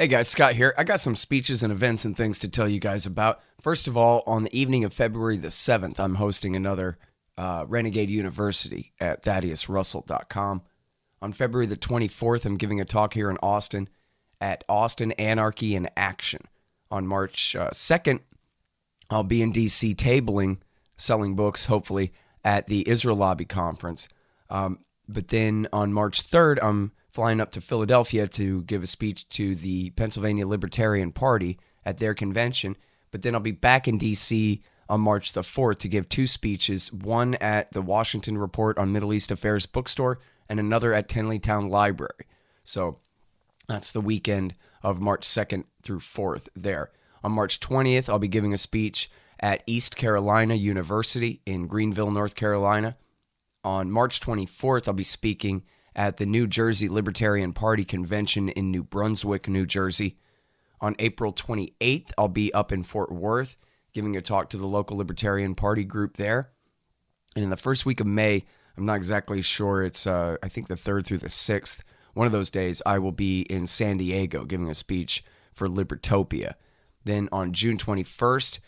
Hey guys, Scott here. I got some speeches and events and things to tell you guys about. First of all, on the evening of February the 7th, I'm hosting another Renegade University at ThaddeusRussell.com. On February the 24th, I'm giving a talk here in Austin at Austin Anarchy in Action. On March 2nd, I'll be in D.C. tabling, selling books, hopefully, at the Israel Lobby Conference. But then on March 3rd, I'm flying up to Philadelphia to give a speech to the Pennsylvania Libertarian Party at their convention. But then I'll be back in D.C. on March the 4th to give two speeches, one at the Washington Report on Middle East Affairs bookstore and another at Tenleytown Library. So that's the weekend of March 2nd through 4th there. On March 20th, I'll be giving a speech at East Carolina University in Greenville, North Carolina. On March 24th, I'll be speaking at the New Jersey Libertarian Party Convention in New Brunswick, New Jersey. On April 28th, I'll be up in Fort Worth giving a talk to the local Libertarian Party group there. And in the first week of May, I'm not exactly sure, it's I think the 3rd through the 6th, one of those days, I will be in San Diego giving a speech for Libertopia. Then on June 21st,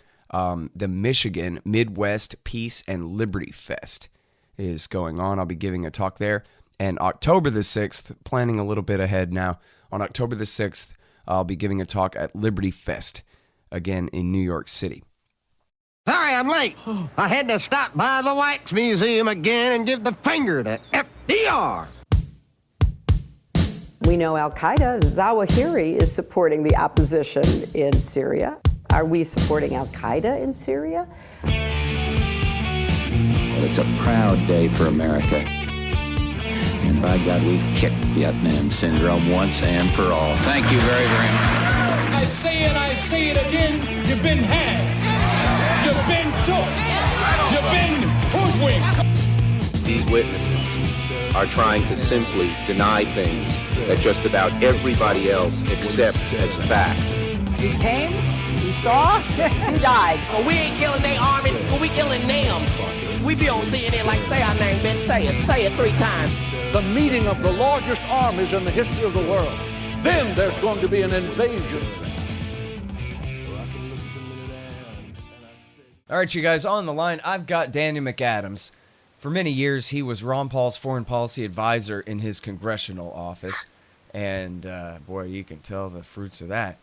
the Michigan Midwest Peace and Liberty Fest is going on. I'll be giving a talk there. And October the 6th, planning a little bit ahead now, on October the 6th, I'll be giving a talk at Liberty Fest, again in New York City. Sorry I'm late. I had to stop by the Wax Museum again and give the finger to FDR. We know Al-Qaeda, Zawahiri, is supporting the opposition in Syria. Are we supporting Al-Qaeda in Syria? Well, it's a proud day for America. And by God, we've kicked Vietnam syndrome once and for all. Thank you very, very much. I say it again, you've been had. You've been took. You've been hoodwinked. These witnesses are trying to simply deny things that just about everybody else accepts as fact. We came, we saw, we died. Well, we ain't killing their army, but we killing them. We be on CNN like, say our name, bitch, say it 3 times. The meeting of the largest armies in the history of the world. Then there's going to be an invasion. All right, you guys, on the line, I've got Daniel McAdams. For many years, he was Ron Paul's foreign policy advisor in his congressional office. And, boy, you can tell the fruits of that.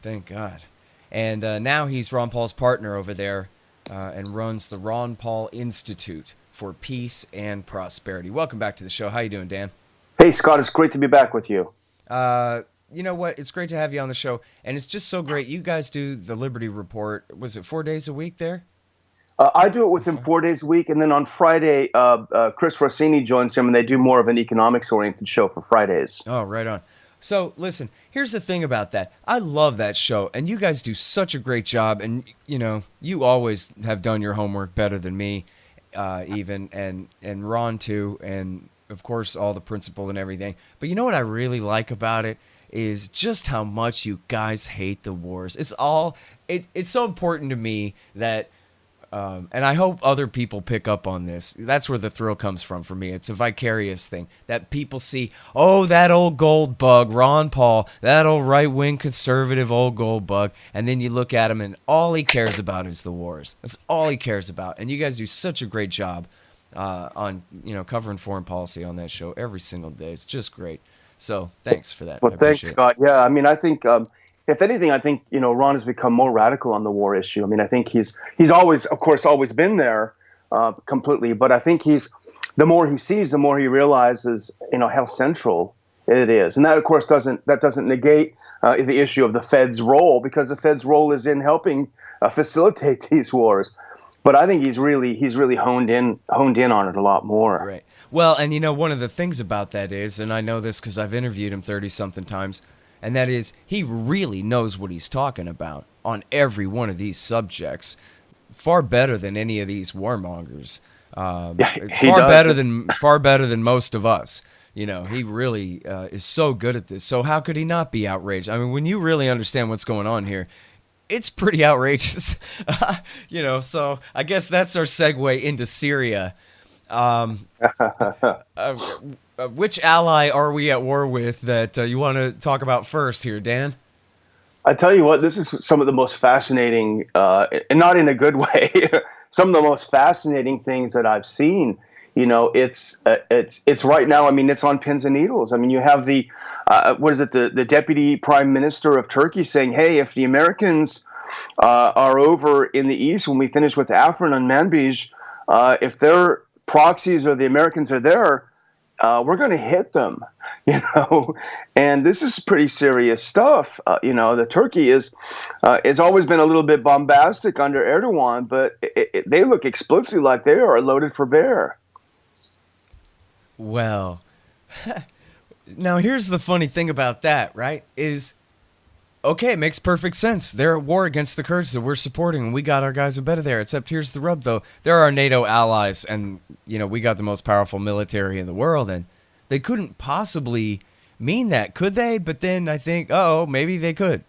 Thank God. And now he's Ron Paul's partner over there and runs the Ron Paul Institute for Peace and Prosperity. Welcome back to the show. How you doing, Dan? Hey, Scott. It's great to be back with you. You know what? It's great to have you on the show. And it's just so great. You guys do the Liberty Report. Was it 4 days a week there? I do it with him 4 days a week. And then on Friday, Chris Rossini joins him, and they do more of an economics-oriented show for Fridays. Oh, right on. So, listen, here's the thing about that. I love that show, and you guys do such a great job. And, you know, you always have done your homework better than me, even, and Ron, too, and, of course, all the principal and everything. But you know what I really like about it is just how much you guys hate the wars. It's so important to me that, and I hope other people pick up on this. That's where the thrill comes from for me. It's a vicarious thing that people see, oh, that old gold bug, Ron Paul, that old right-wing conservative old gold bug. And then you look at him and all he cares about is the wars. That's all he cares about. And you guys do such a great job on, covering foreign policy on that show every single day. It's just great. So thanks for that. Well, thanks, Scott. Yeah, I mean, I think if anything, I think, Ron has become more radical on the war issue. I mean, I think he's always, of course, always been there completely. But I think the more he sees, the more he realizes, how central it is. And that, of course, doesn't negate the issue of the Fed's role, because the Fed's role is in helping facilitate these wars. But I think he's really honed in on it a lot more. Right. Well, and one of the things about that is, and I know this because I've interviewed him 30-something times, and that is he really knows what he's talking about on every one of these subjects, far better than any of these warmongers. Far better than most of us. He really is so good at this. So how could he not be outraged? I mean, when you really understand what's going on here, it's pretty outrageous. So I guess that's our segue into Syria. which ally are we at war with that you want to talk about first here, Dan? I tell you what, this is some of the most fascinating, and not in a good way, some of the most fascinating things that I've seen. You know, it's right now. I mean, it's on pins and needles. I mean, you have the the deputy prime minister of Turkey saying, "Hey, if the Americans are over in the east when we finish with Afrin and Manbij, if their proxies or the Americans are there, we're going to hit them." You know, and this is pretty serious stuff. You know, the Turkey is it's always been a little bit bombastic under Erdogan, but they look explicitly like they are loaded for bear. Well, now here's the funny thing about that, right? Is okay, it makes perfect sense. They're at war against the Kurds that we're supporting, and we got our guys embedded there. Except here's the rub, though: they're our NATO allies, and you know we got the most powerful military in the world, and they couldn't possibly mean that, could they? But then I think, oh, maybe they could.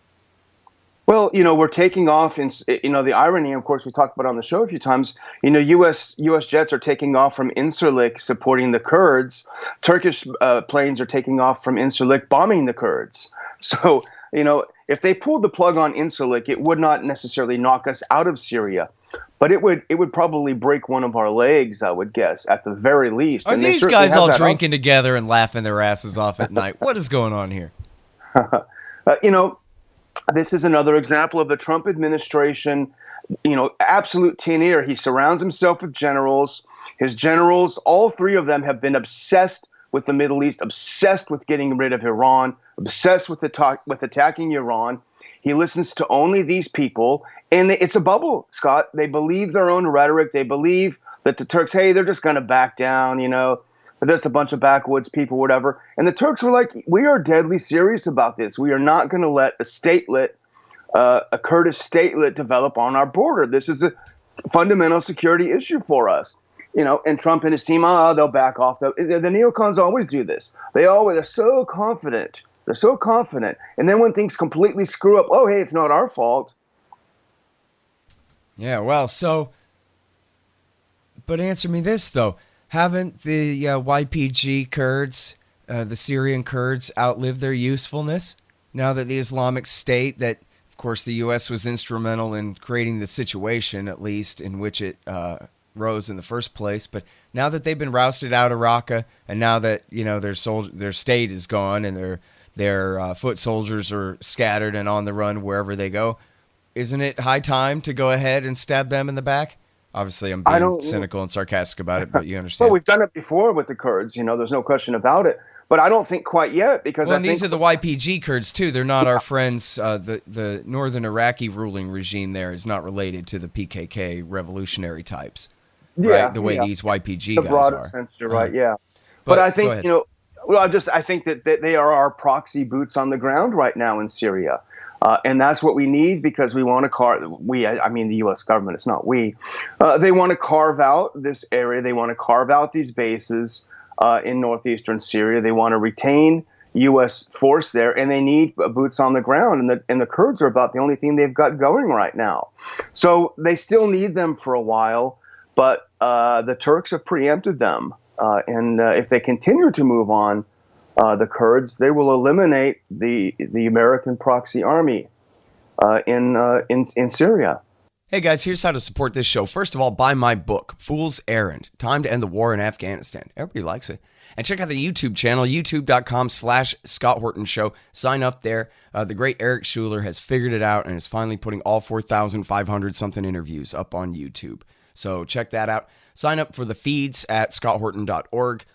Well, you know, we're taking off, and you know, the irony, of course, we talked about on the show a few times. You know, U.S. jets are taking off from Incirlik supporting the Kurds. Turkish planes are taking off from Incirlik bombing the Kurds. So, you know, if they pulled the plug on Incirlik, it would not necessarily knock us out of Syria, but it would probably break one of our legs, I would guess, at the very least. Are these guys all drinking together and laughing their asses off at night? What is going on here? You know, this is another example of the Trump administration, you know, absolute tin ear. He surrounds himself with generals. His generals, all three of them have been obsessed with the Middle East, obsessed with getting rid of Iran, obsessed with attacking Iran. He listens to only these people, and it's a bubble, Scott. They believe their own rhetoric. They believe that the Turks, hey, they're just going to back down, you know. They're just a bunch of backwoods people, whatever. And the Turks were like, we are deadly serious about this. We are not going to let a statelet, a Kurdish statelet develop on our border. This is a fundamental security issue for us. You know, and Trump and his team, they'll back off. The neocons always do this. They're so confident. They're so confident. And then when things completely screw up, oh, hey, it's not our fault. Yeah, well, but answer me this, though. Haven't the YPG Kurds, the Syrian Kurds, outlived their usefulness? Now that the Islamic State, that, of course, the U.S. was instrumental in creating the situation, at least, in which it rose in the first place. But now that they've been rousted out of Raqqa, and now that, you know, their state is gone and their foot soldiers are scattered and on the run wherever they go, isn't it high time to go ahead and stab them in the back? Obviously, I'm being cynical and sarcastic about it, but you understand. Well, we've done it before with the Kurds. You know, there's no question about it. But I don't think quite yet, because these are the YPG Kurds too. They're not our friends. The northern Iraqi ruling regime there is not related to the PKK revolutionary types. Yeah, right? The way these YPG the guys broader are. Sense, you're right. Yeah, but I think, you know, well, I think that they are our proxy boots on the ground right now in Syria. And that's what we need, because we want to I mean, the U.S. government, it's not we. They want to carve out this area. They want to carve out these bases in northeastern Syria. They want to retain U.S. force there, and they need boots on the ground. And the Kurds are about the only thing they've got going right now. So they still need them for a while, but the Turks have preempted them. And if they continue to move on, the Kurds, they will eliminate the American proxy army in Syria. Hey guys, here's how to support this show. First of all, buy my book, Fool's Errand: Time to End the War in Afghanistan. Everybody likes it. And check out the YouTube channel, youtube.com/Scott Horton Show. Sign up there. The great Eric Schuler has figured it out and is finally putting all 4,500 something interviews up on YouTube. So check that out. Sign up for the feeds at scotthorton.org.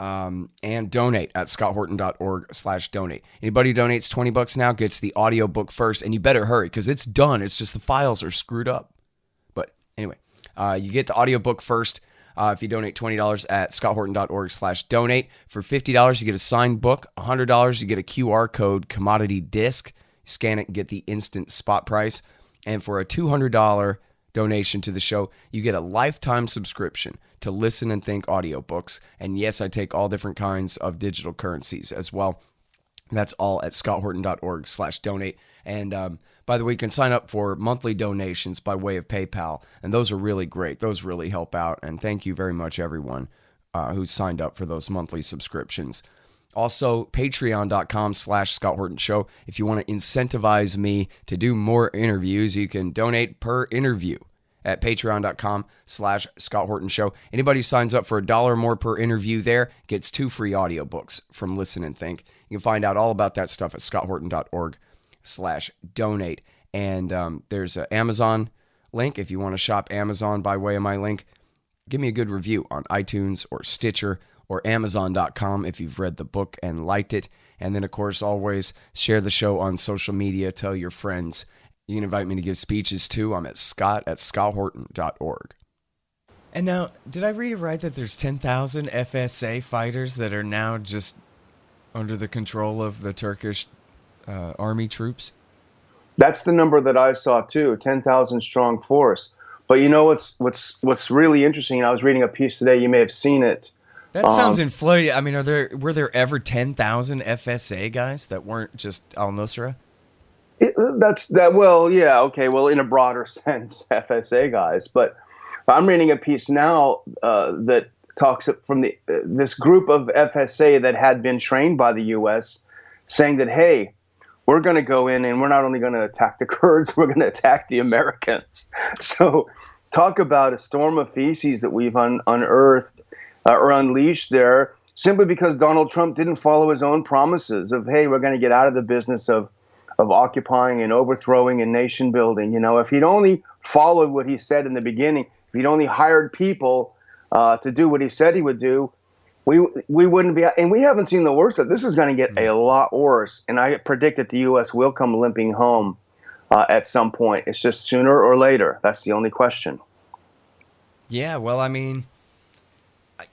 And donate at scotthorton.org/donate. Anybody who donates $20 now gets the audiobook first, and you better hurry because it's done. It's just the files are screwed up. But anyway, you get the audiobook first if you donate $20 at scotthorton.org/donate. For $50, you get a signed book. $100, you get a QR code commodity disc. Scan it and get the instant spot price. And for a $200 donation to the show, you get a lifetime subscription to Listen and Think audiobooks. And yes, I take all different kinds of digital currencies as well. That's all at scotthorton.org/donate. And by the way, you can sign up for monthly donations by way of PayPal. And those are really great. Those really help out. And thank you very much, everyone, who signed up for those monthly subscriptions. Also, patreon.com/Scott Horton Show. If you want to incentivize me to do more interviews, you can donate per interview at patreon.com/Scott Horton Show. Anybody who signs up for $1 more per interview there gets 2 free audiobooks from Listen and Think. You can find out all about that stuff at scotthorton.org/donate. And there's an Amazon link. If you want to shop Amazon by way of my link, give me a good review on iTunes or Stitcher or Amazon.com if you've read the book and liked it. And then, of course, always share the show on social media. Tell your friends. You can invite me to give speeches, too. I'm at scott@scotthorton.org. And now, did I read it right that there's 10,000 FSA fighters that are now just under the control of the Turkish army troops? That's the number that I saw, too, 10,000 strong force. But you know what's really interesting, and I was reading a piece today, you may have seen it. That sounds inflated. I mean, were there ever 10,000 FSA guys that weren't just al-Nusra? Well, yeah, okay, well, in a broader sense, FSA guys. But I'm reading a piece now that talks from this group of FSA that had been trained by the U.S., saying that, hey, we're going to go in and we're not only going to attack the Kurds, we're going to attack the Americans. So talk about a storm of feces that we've unearthed or unleashed there simply because Donald Trump didn't follow his own promises of, hey, we're going to get out of the business of occupying and overthrowing and nation building. You know, if he'd only followed what he said in the beginning, if he'd only hired people to do what he said he would do, we wouldn't be. And we haven't seen the worst of it. This is going to get a lot worse. And I predict that the U.S. will come limping home at some point. It's just sooner or later. That's the only question. Yeah, well, I mean,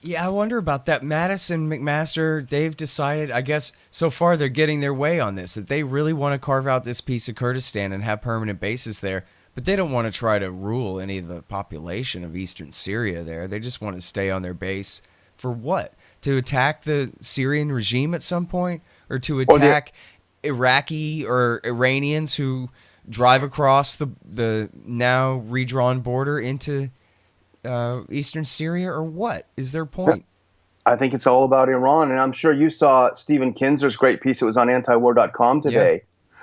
yeah, I wonder about that. Madison, McMaster, they've decided, I guess, so far they're getting their way on this, that they really want to carve out this piece of Kurdistan and have permanent bases there. But they don't want to try to rule any of the population of eastern Syria there. They just want to stay on their base for what? To attack the Syrian regime at some point? Or to attack Iraqi or Iranians who drive across the now redrawn border into eastern Syria? Or what is their point? I think it's all about Iran. And I'm sure you saw Stephen Kinzer's great piece. It was on antiwar.com today. Yeah.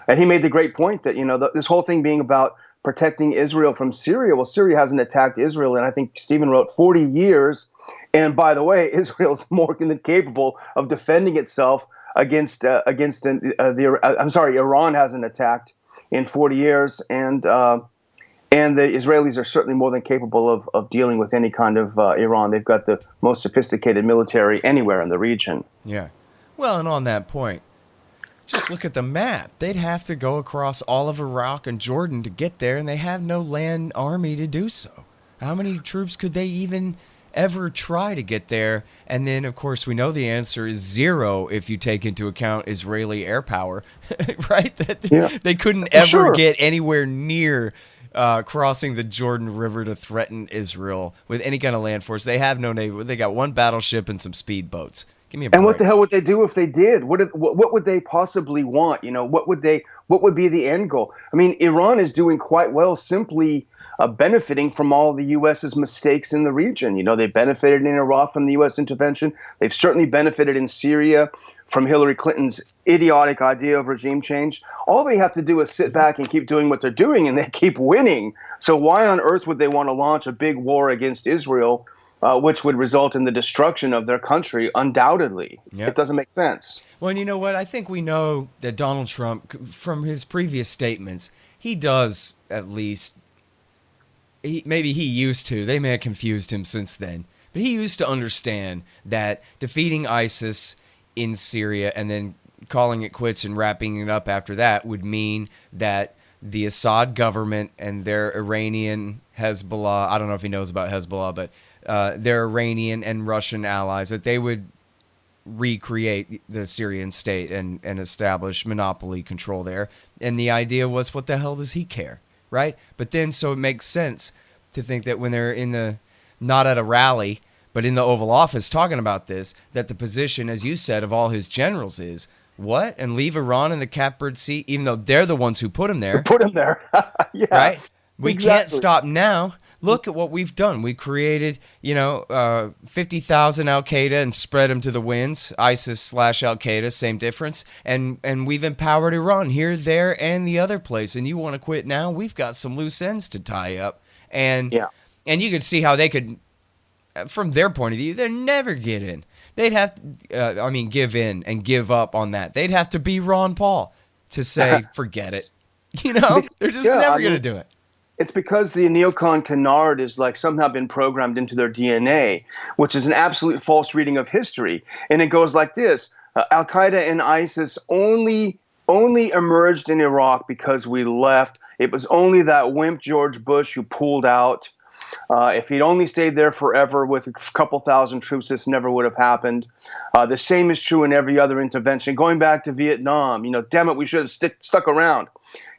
And he made the great point that, you know, this whole thing being about protecting Israel from Syria. Well, Syria hasn't attacked Israel in, I think Stephen wrote, 40 years. And by the way, Israel's more than capable of defending itself against Iran hasn't attacked in 40 years. And the Israelis are certainly more than capable of dealing with any kind of Iran. They've got the most sophisticated military anywhere in the region. Yeah. Well, and on that point, just look at the map. They'd have to go across all of Iraq and Jordan to get there, and they have no land army to do so. How many troops could they even ever try to get there? And then, of course, we know the answer is 0 if you take into account Israeli air power, right? They couldn't ever get anywhere near crossing the Jordan River to threaten Israel with any kind of land force. They have no navy. They got one battleship and some speedboats. Give me a break. And what the hell would they do if they did? What would they possibly want? You know, what would be the end goal? I mean, Iran is doing quite well simply benefiting from all the U.S.'s mistakes in the region. You know, they benefited in Iraq from the U.S. intervention. They've certainly benefited in Syria from Hillary Clinton's idiotic idea of regime change. All they have to do is sit back and keep doing what they're doing, and they keep winning. So why on earth would they want to launch a big war against Israel, which would result in the destruction of their country, undoubtedly? Yep. It doesn't make sense. Well, and you know what? I think we know that Donald Trump, from his previous statements, he does at least... Maybe he used to. They may have confused him since then. But he used to understand that defeating ISIS in Syria and then calling it quits and wrapping it up after that would mean that the Assad government and their Iranian Hezbollah, I don't know if he knows about Hezbollah, but their Iranian and Russian allies, that they would recreate the Syrian state and establish monopoly control there. And the idea was, what the hell does he care? Right? But then, so it makes sense to think that when they're not at a rally, but in the Oval Office talking about this, that the position, as you said, of all his generals is, what? And leave Iran in the catbird seat, even though they're the ones who put him there. Put him there. Yeah. Right? We can't stop now. look at what we've done. We created, 50,000 Al-Qaeda and spread them to the winds. ISIS/Al-Qaeda, same difference. And we've empowered Iran here, there, and the other place. And you want to quit now? We've got some loose ends to tie up. And you could see how they could, from their point of view, they'd never get in. They'd have to, give in and give up on that. They'd have to be Ron Paul to say, forget it. They're just never going to do it. It's because the neocon canard is like somehow been programmed into their DNA, which is an absolute false reading of history. And it goes like this. Al-Qaeda and ISIS only emerged in Iraq because we left. It was only that wimp George Bush who pulled out. If he'd only stayed there forever with a couple thousand troops, this never would have happened. The same is true in every other intervention. Going back to Vietnam, damn it, we should have stuck around.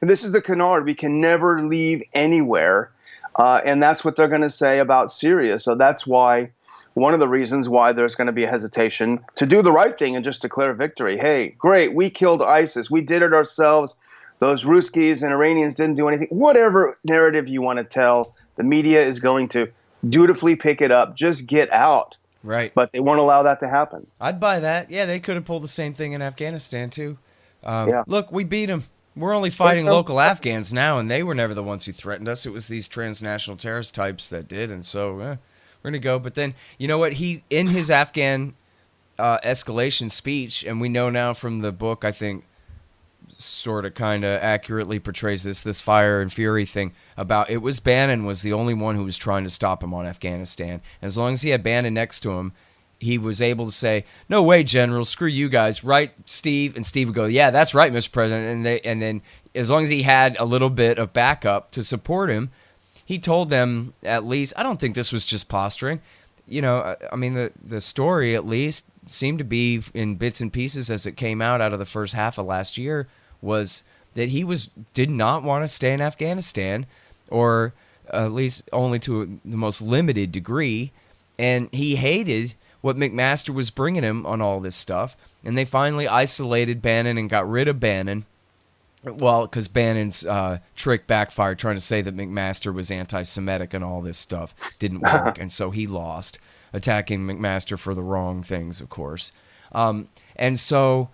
And this is the canard. We can never leave anywhere. And that's what they're going to say about Syria. So that's why one of the reasons why there's going to be a hesitation to do the right thing and just declare victory. Hey, great, we killed ISIS. We did it ourselves. Those Ruskies and Iranians didn't do anything. Whatever narrative you want to tell, the media is going to dutifully pick it up. Just get out. Right. But they won't allow that to happen. I'd buy that. Yeah, they could have pulled the same thing in Afghanistan, too. Look, we beat them. We're only fighting local Afghans now, and they were never the ones who threatened us. It was these transnational terrorist types that did, and so we're going to go. But then, you know what? He, in his Afghan escalation speech, and we know now from the book, I think, sort of kind of accurately portrays this Fire and Fury thing about it was Bannon was the only one who was trying to stop him on Afghanistan. As long as he had Bannon next to him, he was able to say, "No way, General, screw you guys, right, Steve?" And Steve would go, "Yeah, that's right, Mr. President." And then as long as he had a little bit of backup to support him, he told them at least, I don't think this was just posturing. The story at least seemed to be in bits and pieces as it came out of the first half of last year was that he did not want to stay in Afghanistan, or at least only to the most limited degree, and he hated what McMaster was bringing him on all this stuff, and they finally isolated Bannon and got rid of Bannon. Well, because Bannon's trick backfired, trying to say that McMaster was anti-Semitic and all this stuff didn't work, and so he lost, attacking McMaster for the wrong things, of course. And so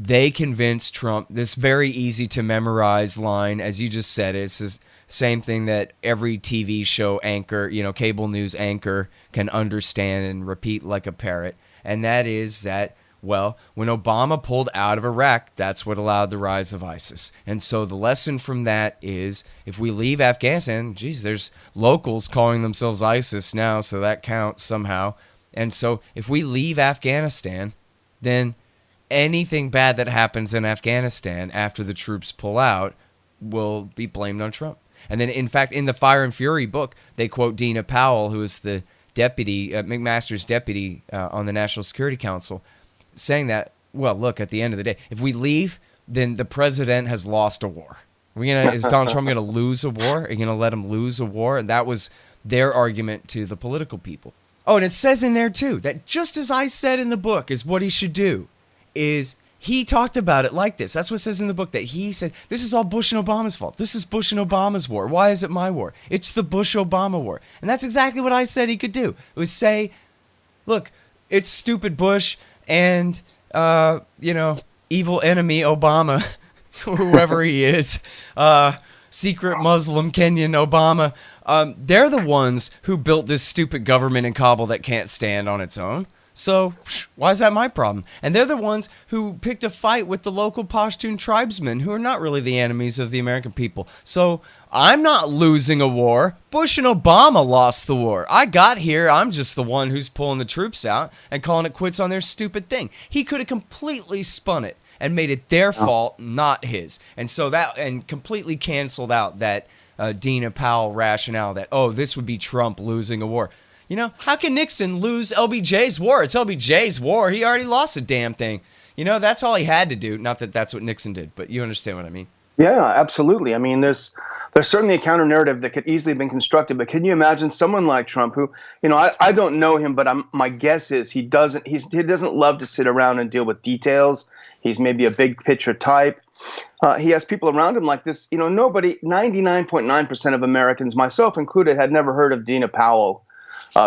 they convinced Trump, this very easy-to-memorize line, as you just said, it's the same thing that every TV show anchor, cable news anchor can understand and repeat like a parrot, and that is that, well, when Obama pulled out of Iraq, that's what allowed the rise of ISIS. And so the lesson from that is, if we leave Afghanistan, geez, there's locals calling themselves ISIS now, so that counts somehow. And so if we leave Afghanistan, then anything bad that happens in Afghanistan after the troops pull out will be blamed on Trump. And then, in fact, in the Fire and Fury book, they quote Dina Powell, who is the deputy, McMaster's deputy on the National Security Council, saying that, well, look, at the end of the day, if we leave, then the president has lost a war. Is Donald Trump going to lose a war? Are you going to let him lose a war? And that was their argument to the political people. Oh, and it says in there, too, that just as I said in the book is what he should do, is he talked about it like this. That's what it says in the book, that he said, this is all Bush and Obama's fault. This is Bush and Obama's war. Why is it my war? It's the Bush-Obama war. And that's exactly what I said he could do. It was say, look, it's stupid Bush and, evil enemy Obama, whoever he is, secret Muslim Kenyan Obama. They're the ones who built this stupid government in Kabul that can't stand on its own. So why is that my problem? And they're the ones who picked a fight with the local Pashtun tribesmen, who are not really the enemies of the American people. So I'm not losing a war. Bush and Obama lost the war. I got here. I'm just the one who's pulling the troops out and calling it quits on their stupid thing. He could have completely spun it and made it their fault, not his. And so and completely canceled out that Dina Powell rationale that, this would be Trump losing a war. How can Nixon lose LBJ's war? It's LBJ's war. He already lost the damn thing. That's all he had to do. Not that that's what Nixon did, but you understand what I mean. Yeah, absolutely. I mean, there's certainly a counter narrative that could easily have been constructed. But can you imagine someone like Trump, who, I don't know him, but my guess is he doesn't love to sit around and deal with details. He's maybe a big picture type. He has people around him like this. 99.9% of Americans, myself included, had never heard of Dina Powell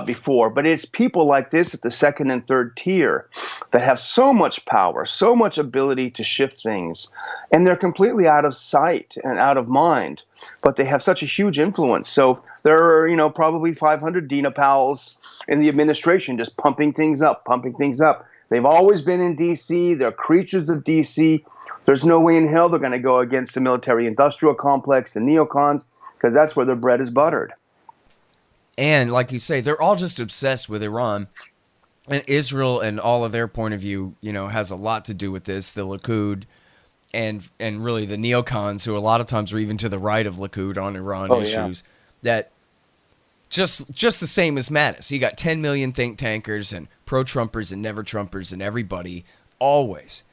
before. But it's people like this at the second and third tier that have so much power, so much ability to shift things, and they're completely out of sight and out of mind. But they have such a huge influence. So there are, probably 500 Dina Powells in the administration just pumping things up, pumping things up. They've always been in D.C. They're creatures of D.C. There's no way in hell they're going to go against the military-industrial complex, the neocons, because that's where their bread is buttered. And like you say, they're all just obsessed with Iran. And Israel and all of their point of view, has a lot to do with this. The Likud and really the neocons, who a lot of times are even to the right of Likud on Iran issues, that just the same as Mattis. You got 10 million think tankers and pro-Trumpers and never-Trumpers and everybody always.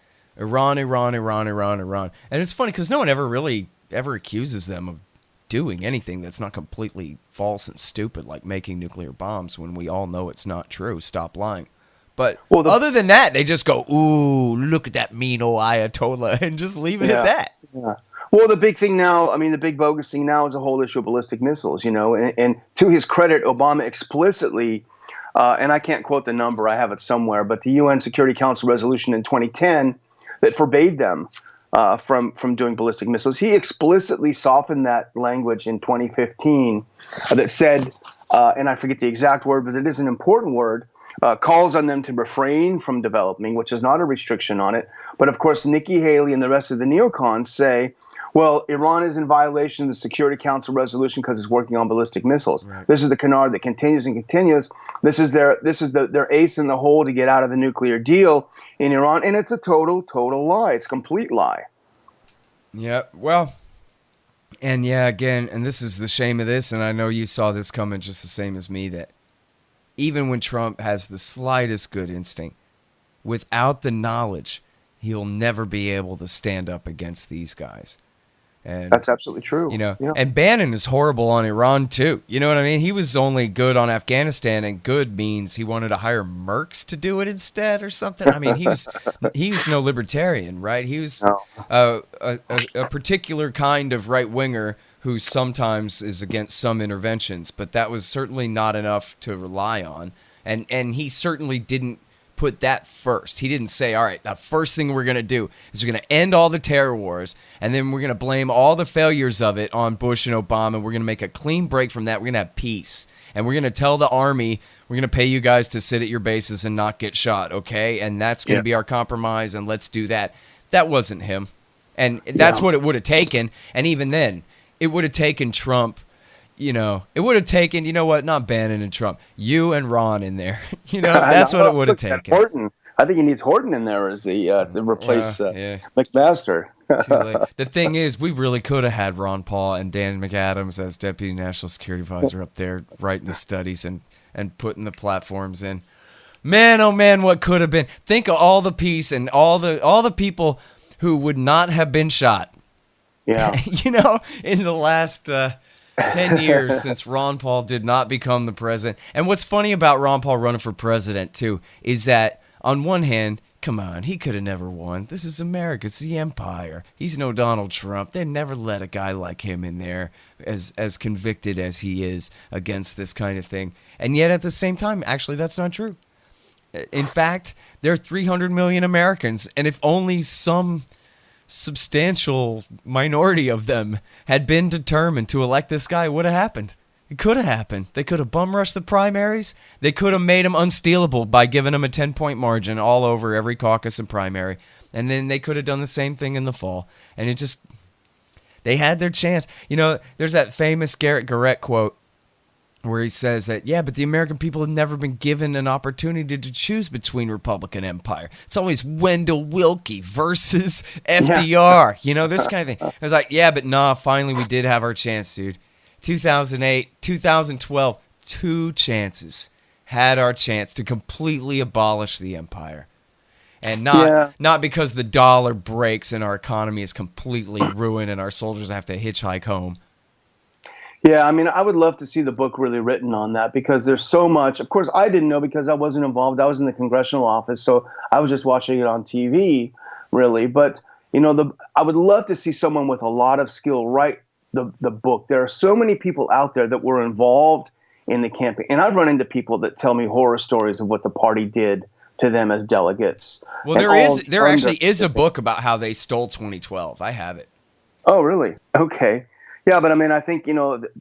Iran. And it's funny because no one ever accuses them of doing anything that's not completely false and stupid, like making nuclear bombs, when we all know it's not true. Stop lying. But other than that, they just go, ooh, look at that mean old Ayatollah, and just leave it at that. Yeah. Well, the big thing now, the big bogus thing now is the whole issue of ballistic missiles, and to his credit, Obama explicitly, and I can't quote the number, I have it somewhere, but the UN Security Council resolution in 2010 that forbade them from doing ballistic missiles, he explicitly softened that language in 2015 that said, and I forget the exact word, but it is an important word, calls on them to refrain from developing, which is not a restriction on it. But of course, Nikki Haley and the rest of the neocons say, well, Iran is in violation of the Security Council resolution because it's working on ballistic missiles. Right. This is the canard that continues and continues. This is their ace in the hole to get out of the nuclear deal in Iran, and it's a total lie. It's a complete lie. Yeah, well, and again, and this is the shame of this, and I know you saw this coming just the same as me, that even when Trump has the slightest good instinct, without the knowledge, he'll never be able to stand up against these guys. And that's absolutely true. And Bannon is horrible on Iran too. You know what I mean? He was only good on Afghanistan, and good means he wanted to hire mercs to do it instead or something. I mean, he was no libertarian, right? He was a particular kind of right winger who sometimes is against some interventions, but that was certainly not enough to rely on. And he certainly didn't put that first. He didn't say, all right, the first thing we're going to do is we're going to end all the terror wars, and then we're going to blame all the failures of it on Bush and Obama. We're going to make a clean break from that. We're going to have peace. And we're going to tell the army, we're going to pay you guys to sit at your bases and not get shot, okay? And that's going to be our compromise, and let's do that. That wasn't him. And that's what it would have taken. And even then, it would have taken Trump. It would have taken, not Bannon and Trump, you and Ron in there. That's what it would have taken. Horton. I think he needs Horton in there as the to replace McMaster. Too late. The thing is, we really could have had Ron Paul and Dan McAdams as Deputy National Security Advisor up there writing the studies and putting the platforms in. Man, oh man, what could have been. Think of all the peace and all the people who would not have been shot. Yeah. In the last 10 years since Ron Paul did not become the president. And what's funny about Ron Paul running for president, too, is that on one hand, come on, he could have never won. This is America. It's the empire. He's no Donald Trump. They'd never let a guy like him in there as convicted as he is against this kind of thing. And yet at the same time, actually, that's not true. In fact, there are 300 million Americans, and if only some substantial minority of them had been determined to elect this guy, it would have happened. It could have happened. They could have bum rushed the primaries. They could have made him unstealable by giving him a 10-point margin all over every caucus and primary. And then they could have done the same thing in the fall. And they had their chance. There's that famous Garrett Garrett quote where he says that, but the American people have never been given an opportunity to choose between Republican empire. It's always Wendell Willkie versus FDR, this kind of thing. I was like, but nah, finally we did have our chance, dude. 2008, 2012, 2 chances. Had our chance to completely abolish the empire. And not because the dollar breaks and our economy is completely ruined and our soldiers have to hitchhike home. Yeah, I would love to see the book really written on that, because there's so much. Of course, I didn't know because I wasn't involved. I was in the congressional office, so I was just watching it on TV. really. But I would love to see someone with a lot of skill write the book. There are so many people out there that were involved in the campaign, and I've run into people that tell me horror stories of what the party did to them as delegates. Well, there actually is a book about how they stole 2012. I have it. Oh, really? Okay. Yeah, but I mean, I think,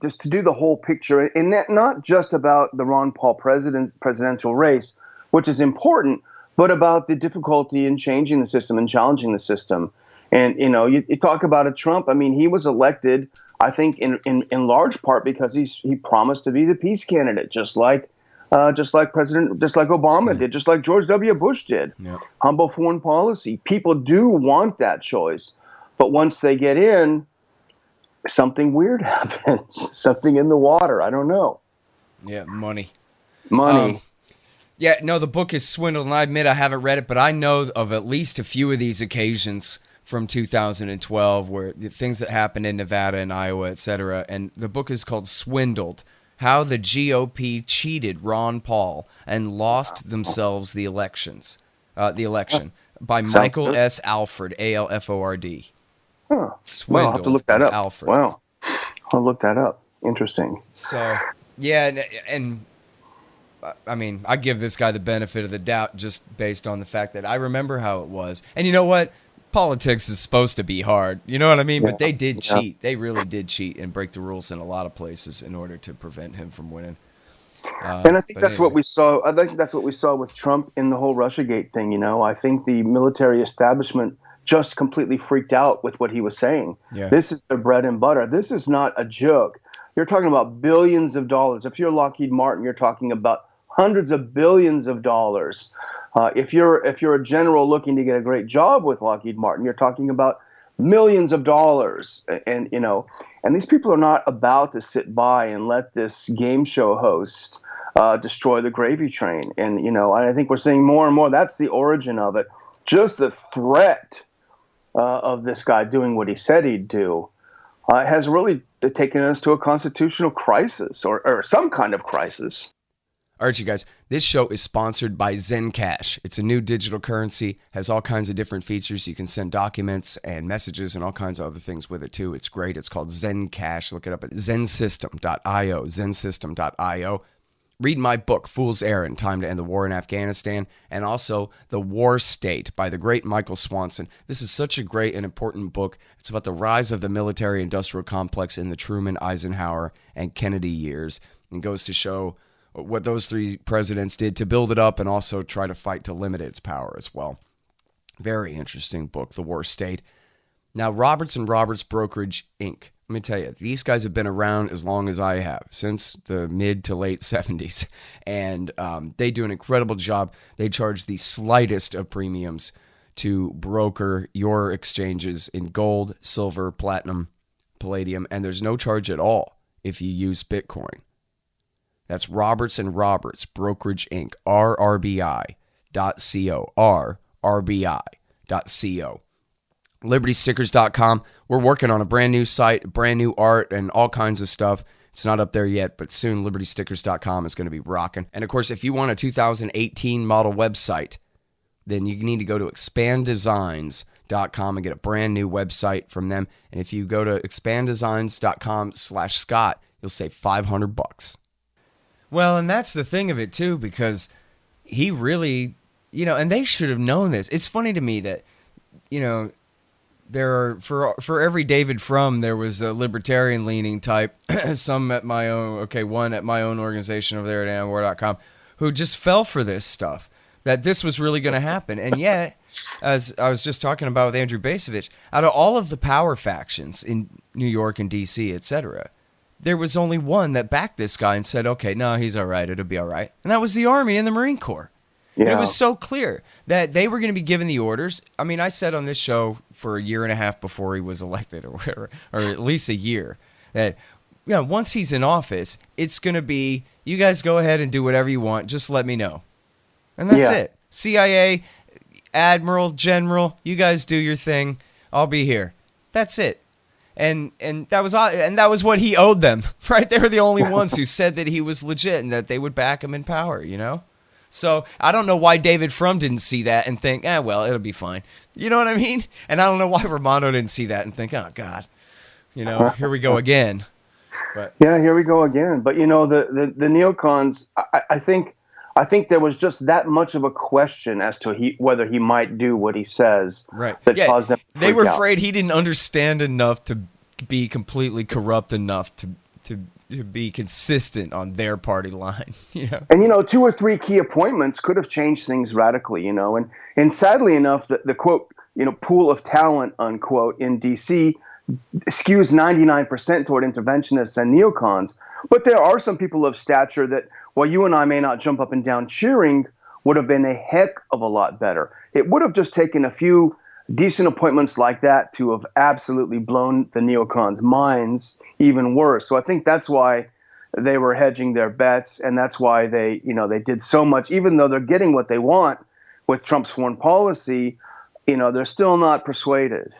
just to do the whole picture, and not just about the Ron Paul presidential race, which is important, but about the difficulty in changing the system and challenging the system. And, you talk about a Trump. I mean, he was elected, I think, in large part because he promised to be the peace candidate, just like Obama did, just like George W. Bush did. Yeah. Humble foreign policy. People do want that choice. But once they get in, something weird happens. Something in the water. I don't know. Yeah, money. Yeah, no, the book is swindled, and I admit I haven't read it, but I know of at least a few of these occasions from 2012 where things that happened in Nevada and Iowa, et cetera. And the book is called Swindled: How the GOP Cheated Ron Paul and Lost Themselves the Election, by Michael S. Alford, Alford. Huh. Well, I'll have to look that up. Alfred. Wow. I'll look that up. Interesting. So, yeah, and I mean, I give this guy the benefit of the doubt just based on the fact that I remember how it was. And you know what? Politics is supposed to be hard. You know what I mean? Yeah. But they did cheat. They really did cheat and break the rules in a lot of places in order to prevent him from winning. And I think that's what we saw. I think that's what we saw with Trump in the whole Russiagate thing. I think the military establishment just completely freaked out with what he was saying. Yeah. This is their bread and butter. This is not a joke. You're talking about billions of dollars. If you're Lockheed Martin, you're talking about hundreds of billions of dollars. If you're a general looking to get a great job with Lockheed Martin, you're talking about millions of dollars. And these people are not about to sit by and let this game show host destroy the gravy train. And I think we're seeing more and more. That's the origin of it. Just the threat of this guy doing what he said he'd do has really taken us to a constitutional crisis or some kind of crisis. All right, you guys, this show is sponsored by Zencash. It's a new digital currency, has all kinds of different features. You can send documents and messages and all kinds of other things with it, too. It's great. It's called Zencash. Look it up at zensystem.io. Read my book, Fool's Errand, Time to End the War in Afghanistan, and also The War State by the great Michael Swanson. This is such a great and important book. It's about the rise of the military-industrial complex in the Truman, Eisenhower, and Kennedy years, and goes to show what those three presidents did to build it up and also try to fight to limit its power as well. Very interesting book, The War State. Now, Roberts & Roberts Brokerage, Inc. Let me tell you, these guys have been around as long as I have, since the mid to late 70s, and they do an incredible job. They charge the slightest of premiums to broker your exchanges in gold, silver, platinum, palladium, and there's no charge at all if you use Bitcoin. That's Roberts & Roberts Brokerage Inc. RRBI.co. RRBI.co. LibertyStickers.com. We're working on a brand new site, brand new art, and all kinds of stuff. It's not up there yet, but soon LibertyStickers.com is going to be rocking. And of course, if you want a 2018 model website, then you need to go to expanddesigns.com and get a brand new website from them. And if you go to expanddesigns.com/Scott, you'll save $500. Well, and that's the thing of it, too, because he really, and they should have known this. It's funny to me that, there are, for every David Frum, there was a libertarian-leaning type, some at my own, one at my own organization over there at AmWar.com, who just fell for this stuff, that this was really going to happen. And yet, as I was just talking about with Andrew Bacevich, out of all of the power factions in New York and D.C., etc., there was only one that backed this guy and said, okay, no, he's all right, it'll be all right. And that was the Army and the Marine Corps. Yeah. And it was so clear that they were going to be given the orders. I mean, I said on this show for a year and a half before he was elected or whatever, or at least a year, that once he's in office, it's going to be, you guys go ahead and do whatever you want, just let me know. And that's it. CIA, Admiral, General, you guys do your thing, I'll be here. That's it. And that was what he owed them, right? They were the only ones who said that he was legit and that they would back him in power, So I don't know why David Frum didn't see that and think, well, it'll be fine. You know what I mean? And I don't know why Romano didn't see that and think, oh, God, here we go again. But yeah, here we go again. But, the neocons, I think there was just that much of a question as to whether he might do what he says. Right. That caused them to they were freak out. afraid he didn't understand enough to be completely corrupt enough to be consistent on their party line. And 2 or 3 key appointments could have changed things radically. And sadly enough, the quote, pool of talent, unquote, in DC skews 99% toward interventionists and neocons. But there are some people of stature that, while you and I may not jump up and down cheering, would have been a heck of a lot better. It would have just taken a few decent appointments like that to have absolutely blown the neocons' minds even worse. So I think that's why they were hedging their bets, and that's why they did so much. Even though they're getting what they want with Trump's foreign policy, they're still not persuaded.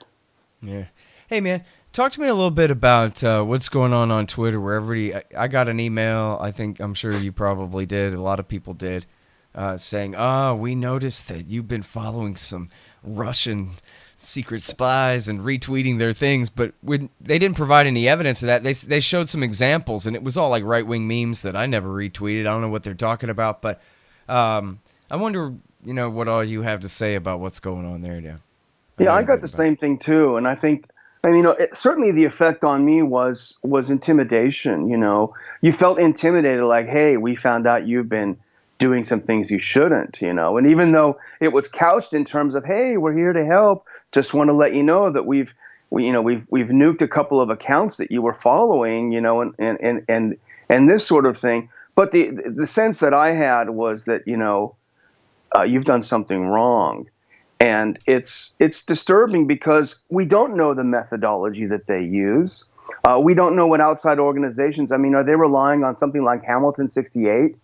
Yeah. Hey, man, talk to me a little bit about what's going on Twitter, where I got an email, I'm sure you probably did, a lot of people did, saying, we noticed that you've been following some Russian secret spies and retweeting their things, but when they didn't provide any evidence of that, they showed some examples, and it was all like right-wing memes that I never retweeted. I don't know what they're talking about, but I wonder, what all you have to say about what's going on there now. Yeah, I got the same thing too, and I think, certainly the effect on me was intimidation. You felt intimidated, like, hey, we found out you've been doing some things you shouldn't, and even though it was couched in terms of, hey, we're here to help, just want to let you know that we've nuked a couple of accounts that you were following, and this sort of thing. But the sense that I had was that, you've done something wrong. And it's disturbing because we don't know the methodology that they use. We don't know what outside organizations, are they relying on something like Hamilton 68,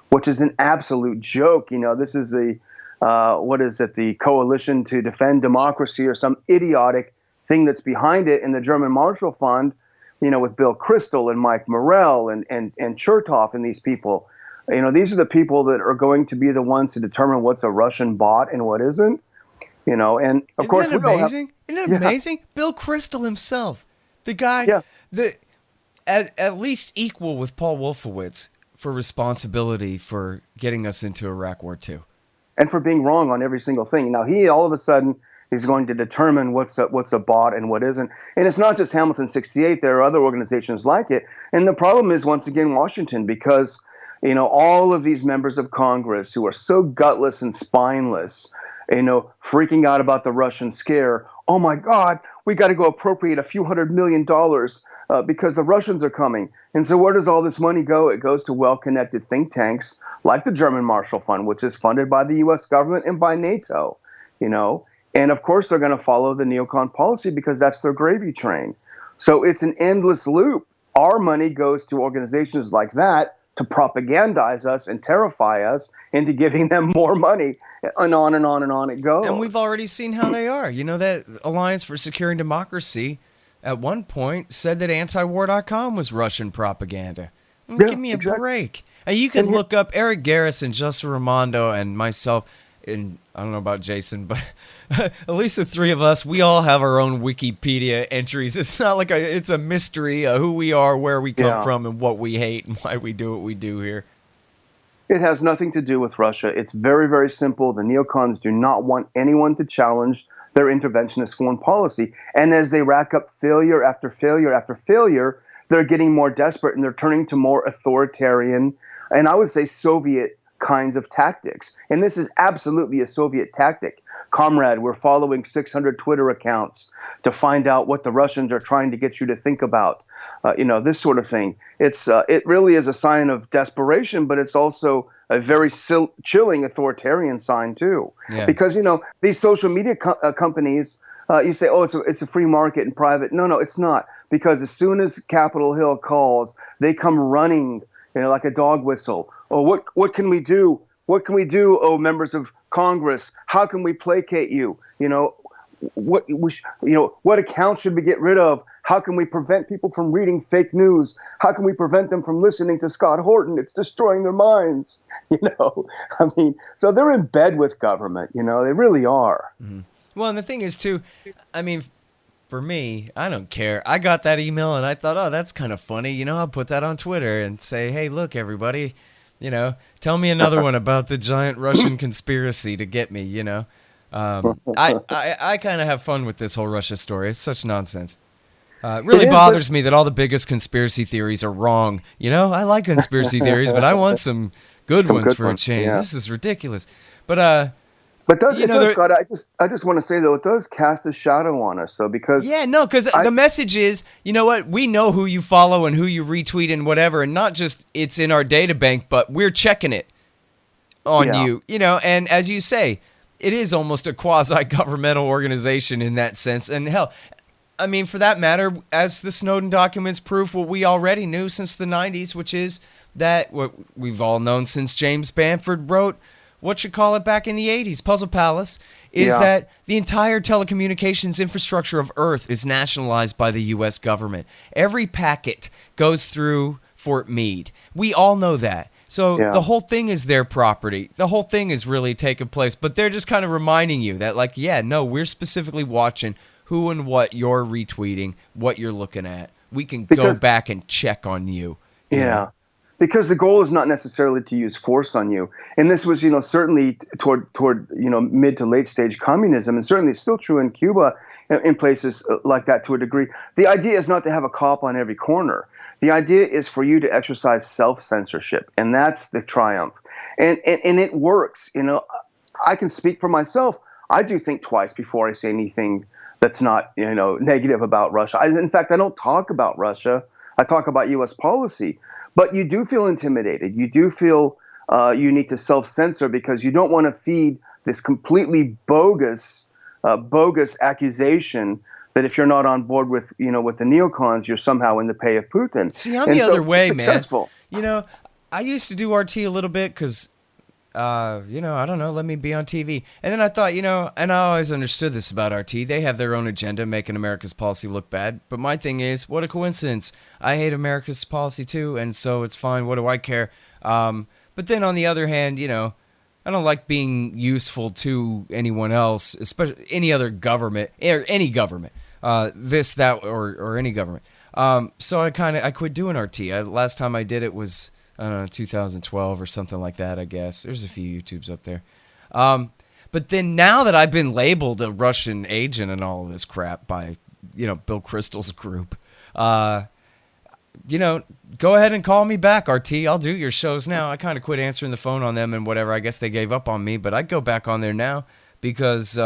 which is an absolute joke? This is the Coalition to Defend Democracy or some idiotic thing that's behind it in the German Marshall Fund, with Bill Kristol and Mike Morrell and Chertoff and these people. These are the people that are going to be the ones to determine what's a Russian bot and what isn't. And of course, Isn't that amazing? Bill Kristol himself, the guy, at least equal with Paul Wolfowitz for responsibility for getting us into Iraq War II, and for being wrong on every single thing. Now he all of a sudden is going to determine what's a bot and what isn't. And it's not just Hamilton 68. There are other organizations like it. And the problem is once again Washington, because all of these members of Congress who are so gutless and spineless, freaking out about the Russian scare. Oh my God, we got to go appropriate a few $100 million because the Russians are coming. And so where does all this money go? It goes to well-connected think tanks like the German Marshall Fund, which is funded by the U.S. government and by NATO, And of course, they're going to follow the neocon policy because that's their gravy train. So it's an endless loop. Our money goes to organizations like that to propagandize us and terrify us into giving them more money, and on and on and on it goes. And we've already seen how they are. That Alliance for Securing Democracy at one point said that antiwar.com was Russian propaganda. Give me a break. And you can look up Eric Garrison, Justin Raimondo, and myself, and I don't know about Jason, but at least the three of us, we all have our own Wikipedia entries. It's not like it's a mystery who we are, where we come from, and what we hate, and why we do what we do here. It has nothing to do with Russia. It's very, very simple. The neocons do not want anyone to challenge their interventionist foreign policy. And as they rack up failure after failure after failure, they're getting more desperate, and they're turning to more authoritarian, and I would say Soviet kinds of tactics. And this is absolutely a Soviet tactic. Comrade, we're following 600 Twitter accounts to find out what the Russians are trying to get you to think about. This sort of thing. It really is a sign of desperation, but it's also a very chilling authoritarian sign too. Yeah. Because these social media companies, you say, oh, it's a free market and private. No, it's not. Because as soon as Capitol Hill calls, they come running, like a dog whistle. Oh, what can we do? What can we do? Oh, members of Congress, how can we placate you? What accounts should we get rid of? How can we prevent people from reading fake news? How can we prevent them from listening to Scott Horton? It's destroying their minds. So they're in bed with government. They really are. Mm-hmm. Well, and the thing is, too, I mean, for me, I don't care. I got that email and I thought, oh, that's kind of funny. You know, I'll put that on Twitter and say, hey, look, everybody, you know, tell me another one about the giant Russian conspiracy to get me, you know. I kind of have fun with this whole Russia story. It's such nonsense. It really bothers me that all the biggest conspiracy theories are wrong. You know, I like conspiracy theories, but I want some good ones for a change. Yeah. This is ridiculous. But Scott, I just want to say, though, it does cast a shadow on us, though, because... Yeah, no, because the message is, you know what, we know who you follow and who you retweet and whatever, and not just it's in our data bank, but we're checking it on you, you know, and as you say, it is almost a quasi-governmental organization in that sense, and hell, I mean, for that matter, as the Snowden documents prove what we already knew since the 90s, which is that what we've all known since James Bamford wrote back in the 80s, Puzzle Palace, is that the entire telecommunications infrastructure of Earth is nationalized by the U.S. government. Every packet goes through Fort Meade. We all know that. So the whole thing is their property. The whole thing is really taking place. But they're just kind of reminding you that, like, yeah, no, we're specifically watching who and what you're retweeting, what you're looking at. We can go back and check on you. You know? Because the goal is not necessarily to use force on you. And this was, you know, certainly toward you know, mid to late stage communism, and certainly still true in Cuba, in places like that to a degree. The idea is not to have a cop on every corner. The idea is for you to exercise self-censorship, and that's the triumph. And it works. You know, I can speak for myself. I do think twice before I say anything that's not, you know, negative about Russia. In fact, I don't talk about Russia. I talk about U.S. policy. But you do feel intimidated. You do feel you need to self-censor because you don't want to feed this completely bogus accusation that if you're not on board with, you know, with the neocons, you're somehow in the pay of Putin. See, I'm the other way, man. You know, I used to do RT a little bit because, you know, I don't know, let me be on TV. And then I thought, you know, and I always understood this about RT. They have their own agenda, making America's policy look bad. But my thing is, what a coincidence. I hate America's policy too, and so it's fine. What do I care? But then on the other hand, you know, I don't like being useful to anyone else, especially any other government, or any government, this, that, or any government. So I quit doing RT. Last time I did it was, I don't know, 2012 or something like that, I guess. There's a few YouTubes up there. But then now that I've been labeled a Russian agent and all of this crap by, you know, Bill Kristol's group, you know, go ahead and call me back, RT. I'll do your shows now. I kind of quit answering the phone on them and whatever. I guess they gave up on me, but I'd go back on there now because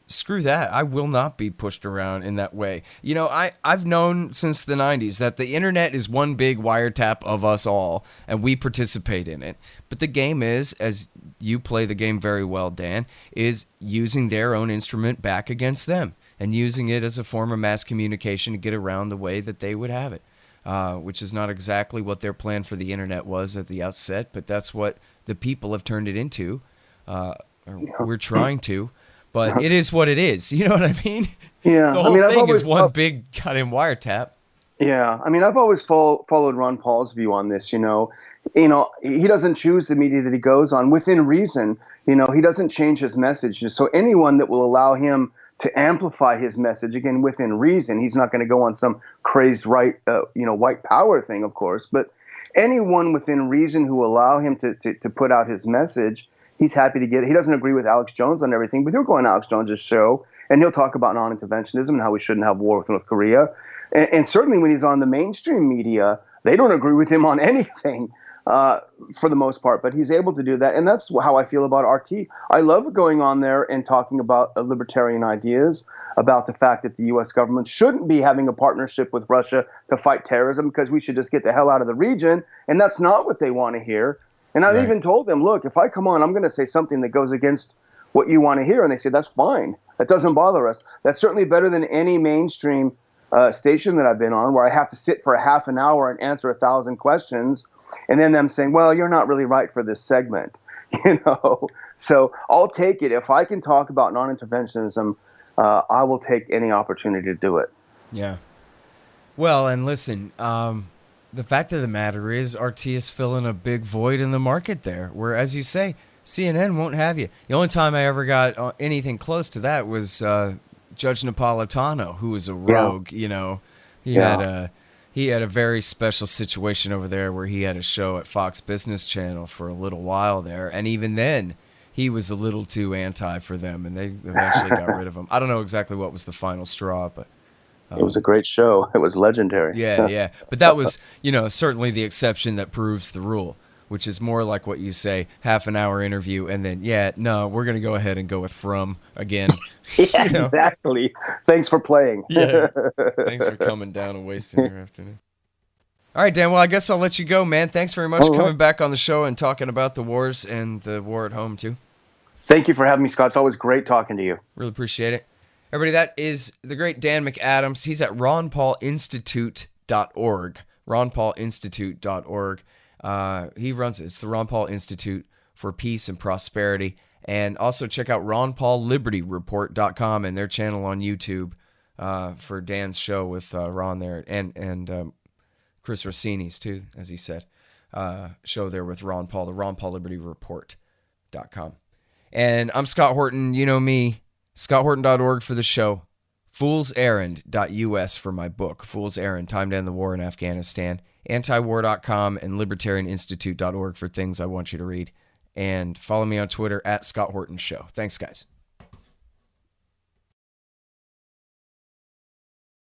screw that. I will not be pushed around in that way. You know, I've known since the 90s that the internet is one big wiretap of us all, and we participate in it. But the game is, as you play the game very well, Dan, is using their own instrument back against them and using it as a form of mass communication to get around the way that they would have it. Which is not exactly what their plan for the internet was at the outset, but that's what the people have turned it into. We're trying to, but it is what it is. You know what I mean? Yeah. The whole thing is one big goddamn wiretap. Yeah. I mean, I've always followed Ron Paul's view on this, you know. He doesn't choose the media that he goes on within reason. You know, he doesn't change his message. So anyone that will allow him to amplify his message, again, within reason. He's not going to go on some crazed white power thing, of course, but anyone within reason who allow him to put out his message, he's happy to get it. He doesn't agree with Alex Jones on everything, but he'll go on Alex Jones' show and he'll talk about non-interventionism and how we shouldn't have war with North Korea. And certainly when he's on the mainstream media, they don't agree with him on anything. For the most part, but he's able to do that. And that's how I feel about RT. I love going on there and talking about libertarian ideas, about the fact that the U.S. government shouldn't be having a partnership with Russia to fight terrorism because we should just get the hell out of the region. And that's not what they want to hear. And I've even told them, look, if I come on, I'm going to say something that goes against what you want to hear. And they say, that's fine. That doesn't bother us. That's certainly better than any mainstream station that I've been on where I have to sit for a half an hour and answer 1,000 questions. And then them saying, well, you're not really right for this segment, you know. So I'll take it. If I can talk about non-interventionism, I will take any opportunity to do it. Yeah. Well, and listen, the fact of the matter is RT is filling a big void in the market there, where, as you say, CNN won't have you. The only time I ever got anything close to that was Judge Napolitano, who was a rogue. You know, he had a very special situation over there where he had a show at Fox Business Channel for a little while there, and even then, he was a little too anti for them, and they eventually got rid of him. I don't know exactly what was the final straw, but it was a great show. It was legendary. Yeah. But that was, certainly the exception that proves the rule, which is more like what you say, half an hour interview, and then, we're going to go ahead and go with from again. Exactly. Thanks for playing. Yeah. Thanks for coming down and wasting your afternoon. All right, Dan, well, I guess I'll let you go, man. Thanks very much for coming back on the show and talking about the wars and the war at home, too. Thank you for having me, Scott. It's always great talking to you. Really appreciate it. Everybody, that is the great Dan McAdams. He's at ronpaulinstitute.org. ronpaulinstitute.org. He runs it. It's the Ron Paul Institute for Peace and Prosperity. And also check out ronpaullibertyreport.com and their channel on YouTube for Dan's show with Ron there and Chris Rossini's too, as he said. Show there with Ron Paul, the ronpaullibertyreport.com. And I'm Scott Horton. You know me, scotthorton.org for the show, foolserrand.us for my book, Fool's Errand, Time to End the War in Afghanistan, antiwar.com, and libertarianinstitute.org for things I want you to read. And follow me on Twitter at Scott Horton Show. Thanks, guys.